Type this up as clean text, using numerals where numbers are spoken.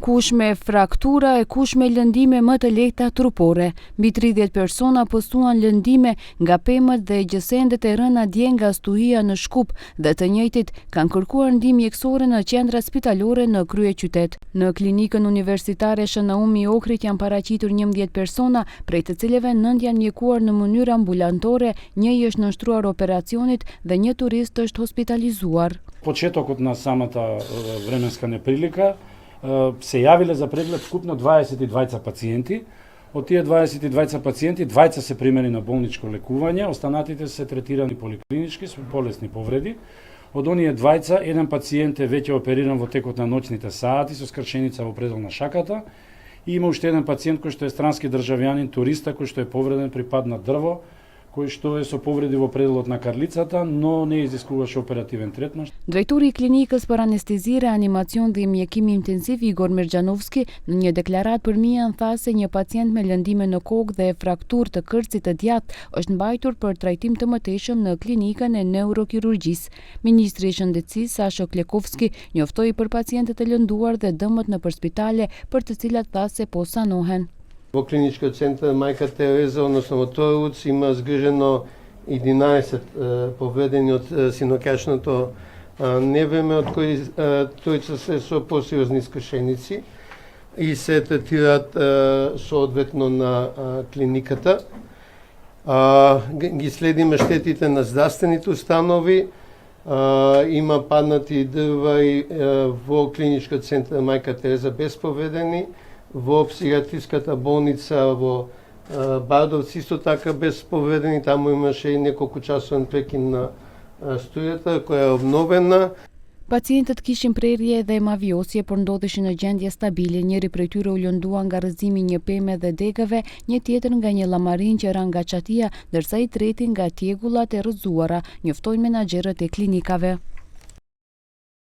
Kush me fraktura e kush me lëndime më të lehta trupore. Mbi 30 persona postuan lëndime nga pemët dhe gjësendet e rëna dje nga stuhia në Shkup dhe të njëjtit kanë kërkuar ndihmë mjekësore në qendra spitalore në kryeqytet. Në klinikën universitare Shënaumi Ohrit janë paraqitur 11 persona, prej të cilëve 9 janë mjekuar në mënyrë ambulantore, 1 është nënshtruar operacionit dhe 1 turist është hospitalizuar. Почетокот на самата временска неприлика се јавиле за преглед вкупно 22 пациенти. Од тие 22 пациенти, 2 се примени на болничко лекување, останатите се третирани поликлинички со полесни повреди. Од оние 2, еден пациент е веќе опериран во текот на ноќните сати со скршеница во предел на шаката и има уште еден пациент кој што е странски државјанин, туриста кој што е повреден при пад на дрво, кој што е со повреди во пределот на карлицата, но не изискуваше оперативен третман. Drejtori i klinikës për anestezi, reanimacion dhe mjekim intensiv Igor Mirxhanovski në një deklaratë për Mian tha se një pacient me lëndime në kokë dhe frakturë të kërcit të djathtë është mbajtur për trajtim të mëtejshëm në klinikën e neurokirurgjisë. Ministri i Shëndetësisë Sasho Klekovski njoftoi për pacientët e lënduar dhe dëmët nëpër spitale, për të cilat tha se po sanohen. Во клиничкиот центар Мајка Тереза, односно во Тороуц, има згрижено 11 повредени од синоќашното невреме, од кои тројца се со посериозни скршеници и се третираат соодветно на клиниката. Ги следиме штетите на здравствените установи, има паднати дрва и во клиничкиот центар Мајка Тереза без повредени, во психијатриската болница во Бардовци исто така без повредени, таму имаше и неколку часовен прекин на струјата која е обновена. Pacientët kishin prerje dhe hemavjosje, por ndodheshin në gjendje stabile. Njëri prej tyre u lëndua nga rrëzimi një peme dhe degëve, një tjetër nga një llamarin që ra nga çatia, ndërsa i treti nga tjegullat e rrëzuara, njoftojnë menaxherët e klinikave.